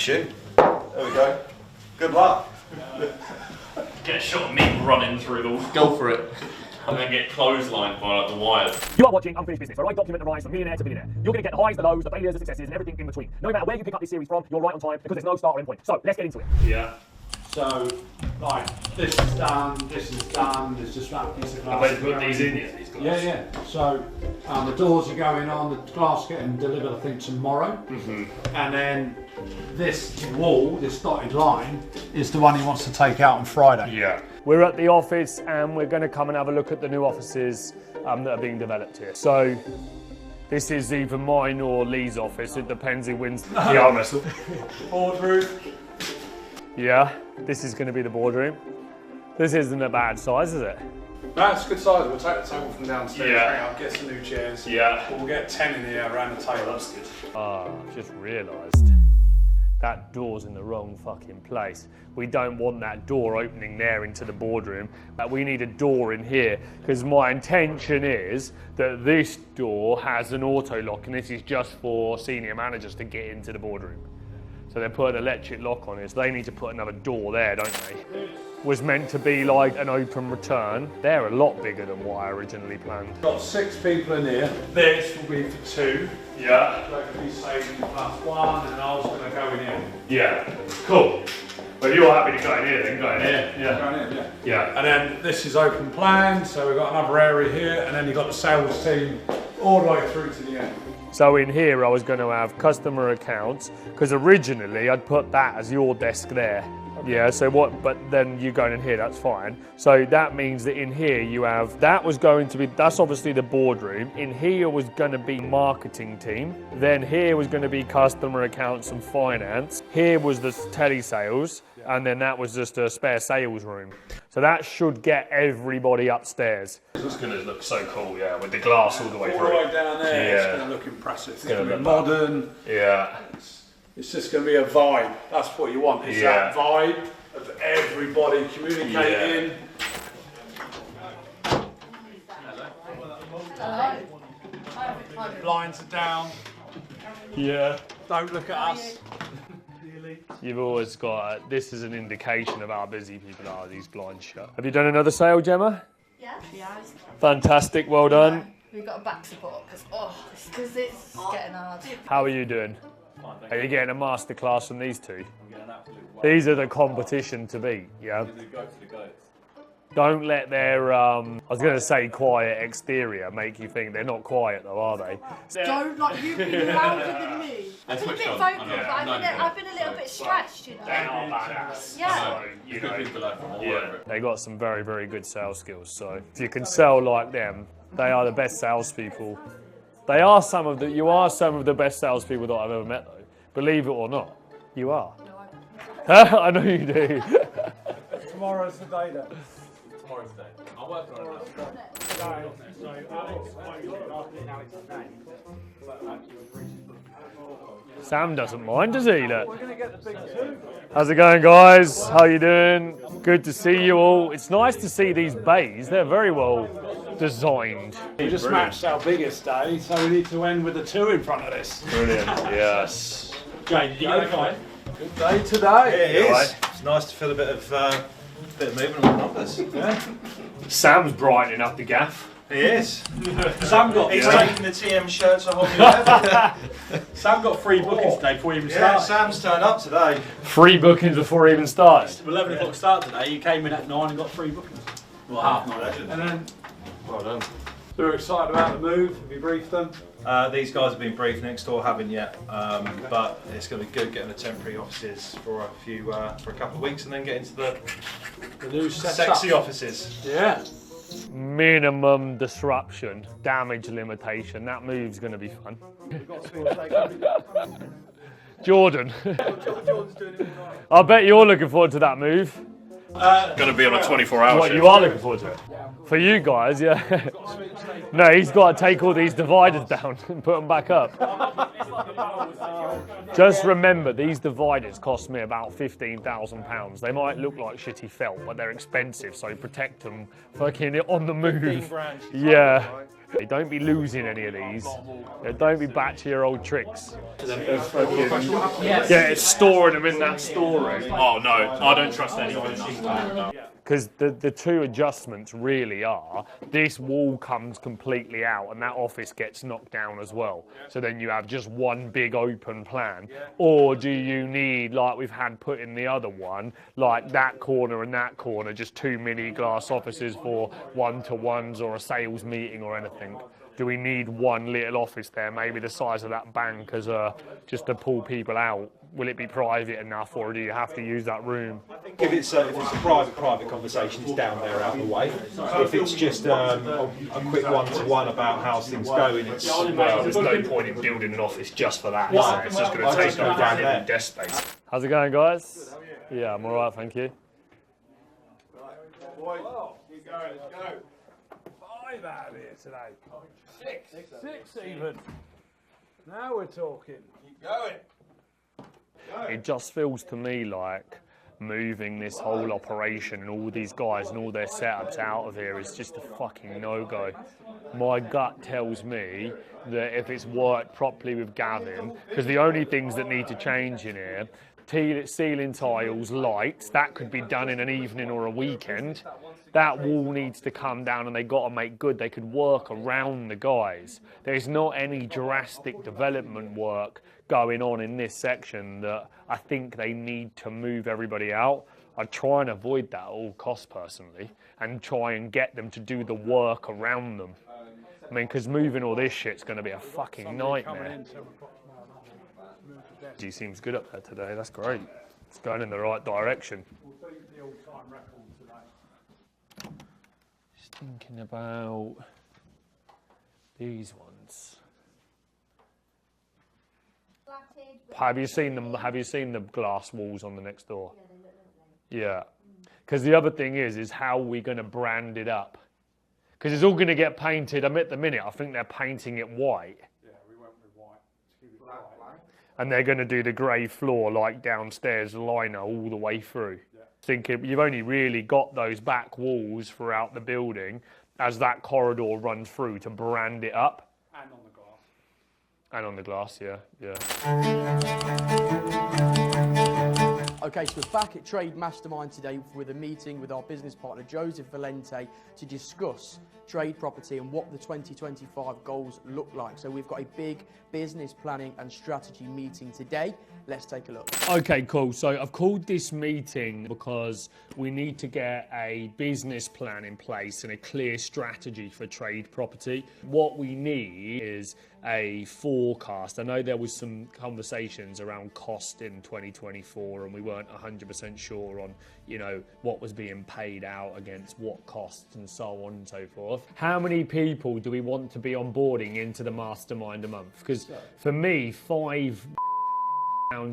shoot. There we go. Good luck. Get a shot of me running through the wall. Go for it. And then get clotheslined by like the wires. You are watching Unfinished Business, where I document the rise from millionaire to billionaire. You're going to get the highs, the lows, the failures, the successes, and everything in between. No matter where you pick up this series from, you're right on time because there's no start or end point. So let's get into it. Yeah. So, like, this is done, there's just that piece of glass. Have they put these in yet, these glass? Yeah. So, the doors are going on, the glass getting delivered, I think, tomorrow. And then this wall, this dotted line, is the one he wants to take out on Friday. Yeah. We're at the office and we're going to come and have a look at the new offices that are being developed here. So, this is either mine or Lee's office. It depends who wins the arm wrestle. Boardroom. Yeah, this is going to be the boardroom. This isn't a bad size, is it? That's a good size. We'll take the table from downstairs, Yeah. get some new chairs. Yeah. We'll get 10 in here around the table. That's good. I've just realised that door's in the wrong fucking place. We don't want that door opening there into the boardroom. We need a door in here because my intention is that this door has an auto lock and this is just for senior managers to get into the boardroom. So they put an electric lock on it, so they need to put another door there, don't they? Was meant to be like an open return. They're a lot bigger than what I originally planned. Got 6 people in here. This will be for 2. Yeah. That could be saving +1, and I was going to go in here. Yeah. Cool. But you're happy to go in here then, go in here. Yeah. Going in, yeah. Yeah. And then this is open plan, so we've got another area here, and then you've got the sales team all the way through to the end. So in here I was going to have customer accounts, because originally I'd put that as your desk there. Yeah, so what, but then you going in here, that's fine. So that means that in here you have, that was going to be, that's obviously the boardroom. In here was going to be marketing team. Then here was going to be customer accounts and finance. Here was the telesales. And then that was just a spare sales room. So that should get everybody upstairs. It's going to look so cool, yeah, with the glass all the way All through. the way down there, Yeah. it's going to look impressive. It's gonna going to be look modern. Yeah. It's just going to be a vibe. That's what you want, is Yeah. that vibe of everybody communicating. Blinds are down. Yeah. Don't look at us. You've always got, this is an indication of how busy people are, these blinds shut. Have you done another sale, Gemma? Yeah. Fantastic, well done. We've got a back support because it's getting hard. How are you doing? Are you getting a masterclass from these two? These are the competition to beat, yeah? Don't let their, I was going to say quiet exterior make you think they're not quiet though, are they? Don't like you be louder than me. I've been a bit vocal, but I've been a little bit stretched, you know. They're not badass. Yeah. So, you know, they got some very, very good sales skills. So if you can sell like them, they are the best salespeople. They are some of the, you are some of the best salespeople that I've ever met though. Believe it or not, you are. I know you do. Tomorrow's the day then. Tomorrow's day. I'll work on it. Sam doesn't mind, does he? Look. How's it going, guys? How you doing? Good to see you all. It's nice to see these bays. They're very well designed. We just matched our biggest day, so we need to end with a 2 in front of this. Brilliant. Yes. Jane, did you get it fine? Good day today. It is. Right. It's nice to feel a bit of movement on the numbers. Yeah. Sam's brightening up the gaff. He is. Sam got He's taking the TM shirt to a whole new level. Sam got 3 bookings today before we even Yeah, started. Sam's turned up today. 3 bookings before it even started. 11 o'clock start today. He came in at 9 and got 3 bookings. Well, half 9. And then Well done. they were excited about the move. Have you briefed them? These guys have been briefed. Next door haven't yet, but it's going to be good getting the temporary offices for a couple of weeks, and then get into the new setup. sexy offices. Yeah. Minimum disruption, damage limitation. That move's going to be fun. Jordan. I bet you're looking forward to that move. Going to be on a 24-hour What, shift. you are looking forward to it? For you guys, yeah. No, he's got to take all these dividers down and put them back up. Just remember, these dividers cost me about £15,000. They might look like shitty felt, but they're expensive, so protect them fucking on the move. Yeah. Don't be losing any of these. Don't be back to your old tricks. Yeah, storing them in that storeroom. Oh no, I don't trust anyone in that. Because the two adjustments really are, this wall comes completely out and that office gets knocked down as well. So then you have just one big open plan. Or do you need, like we've had put in the other one, like that corner and that corner, just two mini glass offices for one-to-ones or a sales meeting or anything? Do we need one little office there, maybe the size of that bank, as just to pull people out? Will it be private enough, or do you have to use that room? If it's a private conversation, it's down there out of the way. If it's just a quick one-to-one about how things going, it's well, there's no point in building an office just for that. No, it's just going to take up valuable desk space. How's it going, guys? Yeah, I'm all right, thank you. Boys, keep going, let's go. 5 out here today. 6 even. Now we're talking. Keep going. It just feels to me like moving this whole operation and all these guys and all their setups out of here is just a fucking no-go. My gut tells me that if it's worked properly with Gavin, because the only things that need to change in here, ceiling tiles, lights, that could be done in an evening or a weekend. That wall needs to come down and they got to make good. They could work around the guys. There's not any drastic development work going on in this section that I think they need to move everybody out. I try and avoid that at all costs personally and try and get them to do the work around them. I mean, because moving all this shit's going to be a fucking nightmare. He seems good up there today, that's great. It's going in the right direction. Just thinking about these ones. Have you seen them? Have you seen the glass walls on the next door? Yeah, they look lovely. Yeah. Because the other thing is how are we going to brand it up? Because it's all going to get painted. At the minute, I think they're painting it white. Yeah, we went with white. To keep it white. And they're going to do the grey floor like downstairs liner all the way through. Yeah. Thinking you've only really got those back walls throughout the building as that corridor runs through to brand it up. And on the glass. And on the glass, yeah, yeah. Okay, so we're back at Trade Mastermind today with a meeting with our business partner Joseph Valente to discuss trade property and what the 2025 goals look like. So we've got a big business planning and strategy meeting today. Let's take a look. Okay, cool. So I've called this meeting because we need to get a business plan in place and a clear strategy for trade property. What we need is a forecast. I know there was some conversations around cost in 2024 and we weren't 100% sure on, you know, what was being paid out against what costs and so on and so forth. How many people do we want to be onboarding into the mastermind a month? Because for me, 5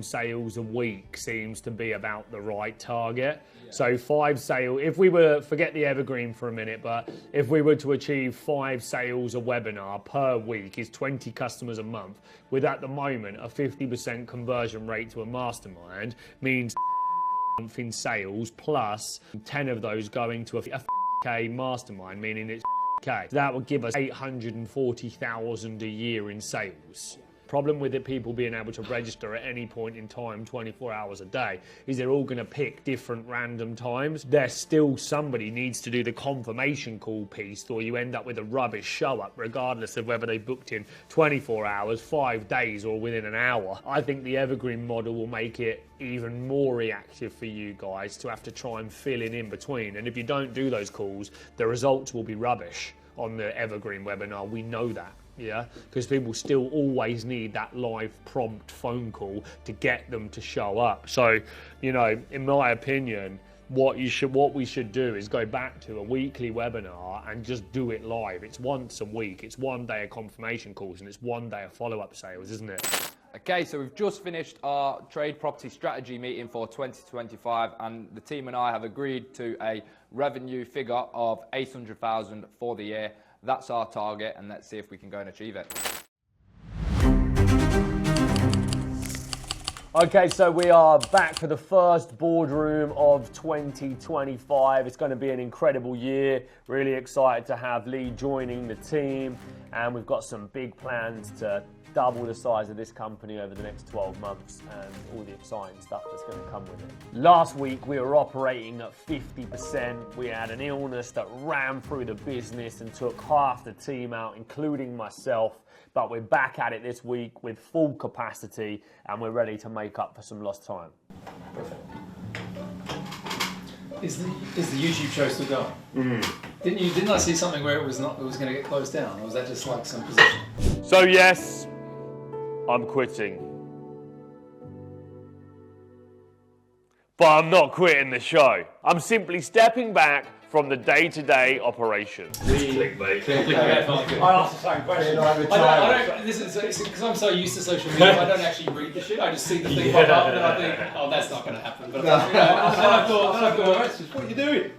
sales a week seems to be about the right target. Yeah. So 5 sales, if we were, forget the evergreen for a minute, but if we were to achieve 5 sales a webinar per week is 20 customers a month, with at the moment a 50% conversion rate to a mastermind means month in sales plus 10 of those going to a K mastermind, meaning it's K. That would give us 840,000 a year in sales. Problem with it, people being able to register at any point in time 24 hours a day is they're all going to pick different random times. There's still somebody needs to do the confirmation call piece, or you end up with a rubbish show up regardless of whether they booked in 24 hours, 5 days or within an hour. I think the evergreen model will make it even more reactive for you guys to have to try and fill in between, and if you don't do those calls the results will be rubbish on the evergreen webinar. We know that. Yeah, because people still always need that live prompt phone call to get them to show up. So, you know, in my opinion, what we should do is go back to a weekly webinar and just do it live. It's once a week. It's 1 day of confirmation calls and it's 1 day of follow-up sales, isn't it? Okay, so we've just finished our trade property strategy meeting for 2025 and the team and I have agreed to a revenue figure of 800,000 for the year. That's our target and let's see if we can go and achieve it. Okay, so we are back for the first boardroom of 2025. It's going to be an incredible year. Really excited to have Lee joining the team, and we've got some big plans to double the size of this company over the next 12 months and all the exciting stuff that's going to come with it. Last week we were operating at 50%. We had an illness that ran through the business and took half the team out, including myself. But we're back at it this week with full capacity, and we're ready to make up for some lost time. Perfect. Is the YouTube show still going? Didn't I see something where it was going to get closed down, or was that just like some position? So yes, I'm quitting. But I'm not quitting the show. I'm simply stepping back from the day-to-day operations. Clickbait. I asked the same question. I don't, this is because I'm so used to social media, I don't actually read the shit. I just see the thing pop up and I think, oh, that's not going to happen. But then I thought, what are you doing?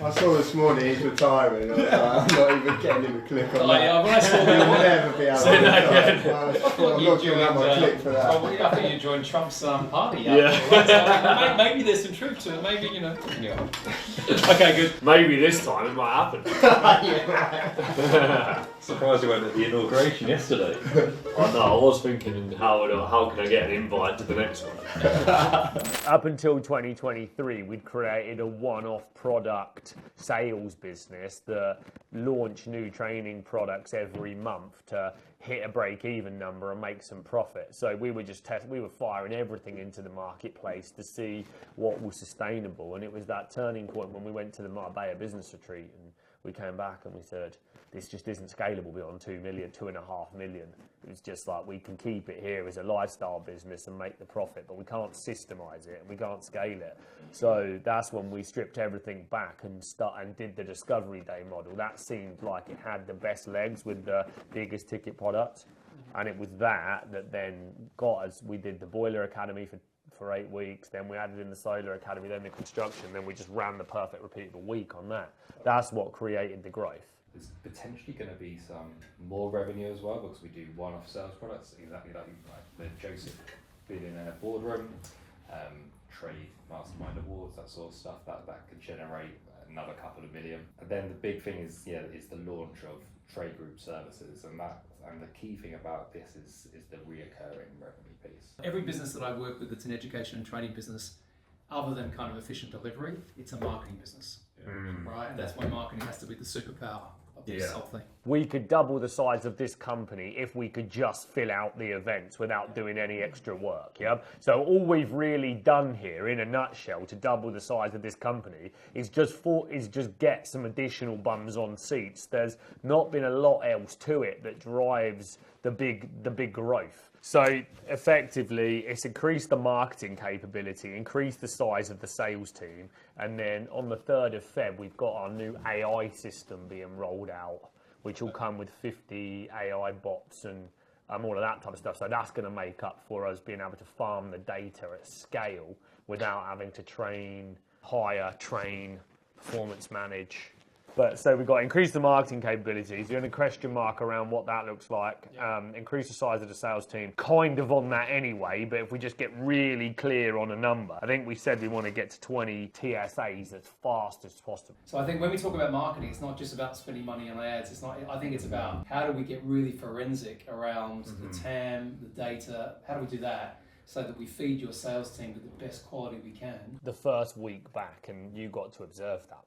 I saw this morning he's retiring. I'm not even getting him a click on that. Yeah, when I saw that, You'll never be able to do that. I'm not giving up my click for that. I think you joined Trump's party. Yeah. Maybe there's some truth to it. Maybe, you know. Yeah. Okay, good. Maybe this time it might happen. Surprised you went at the inauguration yesterday. I know, I was thinking how can I get an invite to the next one? Up until 2023, we'd created a one-off product sales business that launched new training products every month to hit a break-even number and make some profit. So we were just we were firing everything into the marketplace to see what was sustainable, and it was that turning point when we went to the Marbella business retreat and we came back and we said, this just isn't scalable beyond 2 million, 2.5 million. It was just like, we can keep it here as a lifestyle business and make the profit, but we can't systemize it and we can't scale it. So that's when we stripped everything back and did the Discovery Day model. That seemed like it had the best legs with the biggest ticket products. And it was that then got us, we did the Boiler Academy for 8 weeks, then we added in the Solar Academy, then the construction, then we just ran the perfect repeatable week on that. That's what created the growth. There's potentially going to be some more revenue as well, because we do one-off sales products, exactly like the Joseph Billionaire Boardroom, Trade Mastermind Awards, that sort of stuff, that could generate another couple of million. And then the big thing is the launch of trade group services, and the key thing about this is the reoccurring revenue piece. Every business that I work with that's an education and training business, other than kind of efficient delivery, it's a marketing business, right? And that's why marketing has to be the superpower of this whole thing. We could double the size of this company if we could just fill out the events without doing any extra work, yeah? So all we've really done here, in a nutshell, to double the size of this company is just get some additional bums on seats. There's not been a lot else to it that drives the big growth. So effectively, it's increased the marketing capability, increased the size of the sales team, and then on the 3rd of Feb, we've got our new AI system being rolled out, which will come with 50 AI bots and all of that type of stuff. So that's going to make up for us being able to farm the data at scale without having to hire, train, performance manage. But so we've got increased the marketing capabilities. You're in a question mark around what that looks like. Increase the size of the sales team. Kind of on that anyway, but if we just get really clear on a number, I think we said we want to get to 20 TSAs as fast as possible. So I think when we talk about marketing, it's not just about spending money on ads. I think it's about how do we get really forensic around the TAM, the data. How do we do that so that we feed your sales team with the best quality we can? The first week back, and you got to observe that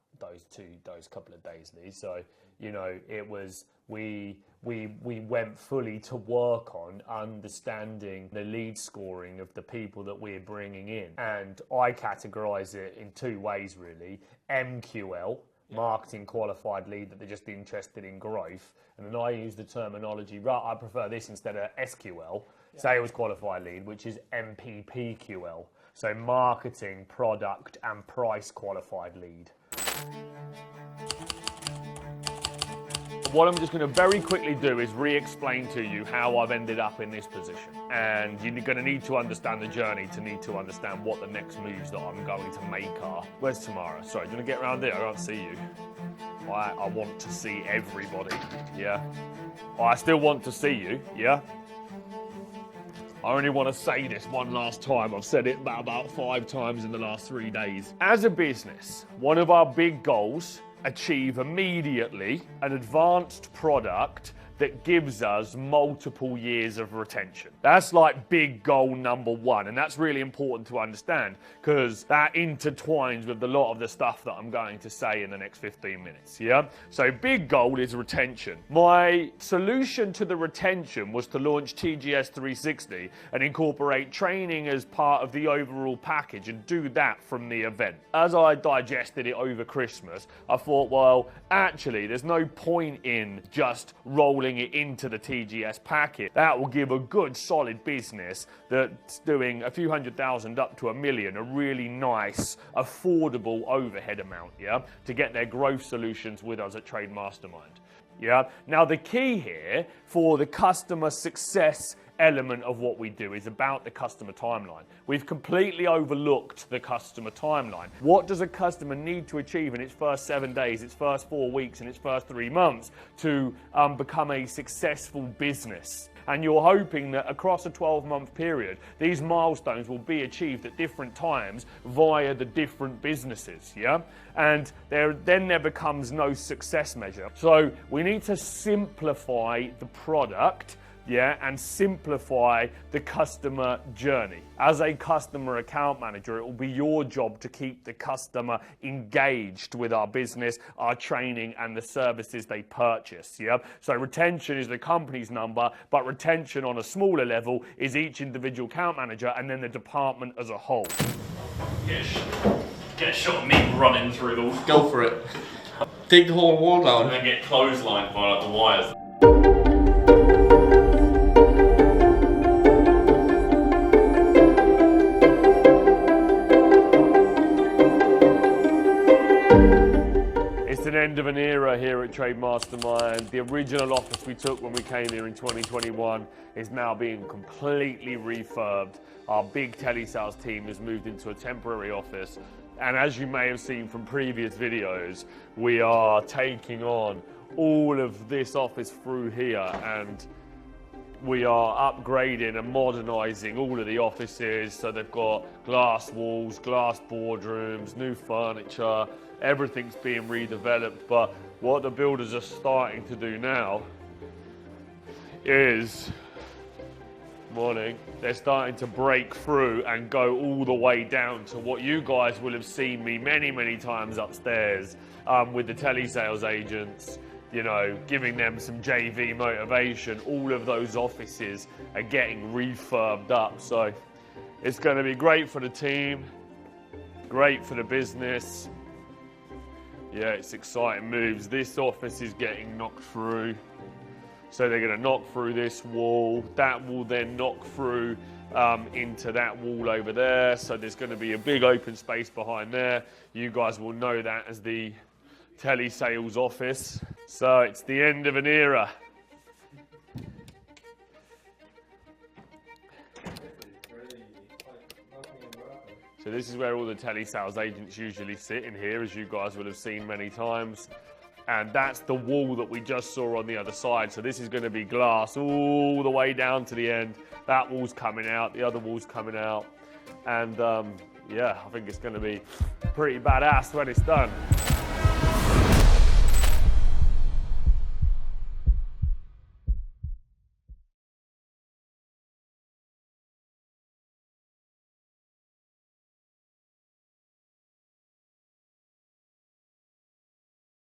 those couple of days, Lee. So it was we went fully to work on understanding the lead scoring of the people that we're bringing in, and I categorize it in 2 ways really: MQL, marketing qualified lead, that they're just interested in growth, and then I use the terminology, I prefer this instead of SQL, sales qualified lead, which is MPPQL, so marketing, product and price qualified lead. What I'm just going to very quickly do is re-explain to you how I've ended up in this position. And you're going to need to understand the journey to need to understand what the next moves that I'm going to make are. Where's Tamara? Sorry, do you want to get around here? I can't see you. I want to see everybody, yeah? I still want to see you, yeah? I only want to say this one last time. I've said it about 5 times in the last 3 days. As a business, one of our big goals, achieve immediately an advanced product that gives us multiple years of retention. That's like big goal number 1, and that's really important to understand because that intertwines with a lot of the stuff that I'm going to say in the next 15 minutes, yeah? So big goal is retention. My solution to the retention was to launch TGS 360 and incorporate training as part of the overall package and do that from the event. As I digested it over Christmas, I thought, well, actually, there's no point in just rolling it into the TGS packet. That will give a good solid business that's doing a few $100,000 up to $1 million a really nice affordable overhead amount, yeah, to get their growth solutions with us at Trade Mastermind. Yeah. Now the key here for the customer success element of what we do is about the customer timeline. We've completely overlooked the customer timeline. What does a customer need to achieve in its first 7 days, its first 4 weeks, and its first 3 months to become a successful business? And you're hoping that across a 12-month period, these milestones will be achieved at different times via the different businesses, yeah? And then there becomes no success measure. So we need to simplify the product, yeah, and simplify the customer journey. As a customer account manager, it will be your job to keep the customer engaged with our business, our training, and the services they purchase, yeah? So retention is the company's number, but retention on a smaller level is each individual account manager and then the department as a whole. Get a shot of me running through the... Go for it. Dig the whole wall down. And then get clotheslined by like the wires. It's an end of an era here at Trade Mastermind. The original office we took when we came here in 2021 is now being completely refurbed. Our big telesales team has moved into a temporary office. And as you may have seen from previous videos, we are taking on all of this office through here, and we are upgrading and modernising all of the offices. So they've got glass walls, glass boardrooms, new furniture, everything's being redeveloped. But what the builders are starting to do now is, they're starting to break through and go all the way down to what you guys will have seen me many times upstairs with the telesales agents, you know, giving them some JV motivation. All of those offices are getting refurbed up. So it's going to be great for the team, great for the business. Yeah, it's exciting moves. This office is getting knocked through. So they're going to knock through this wall. That will then knock through into that wall over there. So there's going to be a big open space behind there. You guys will know that as the telesales office. So it's the end of an era. So this is where all the telesales agents usually sit in here, as you guys will have seen many times. And that's the wall that we just saw on the other side. So this is going to be glass all the way down to the end. That wall's coming out, the other wall's coming out. And yeah, I think it's going to be pretty badass when it's done.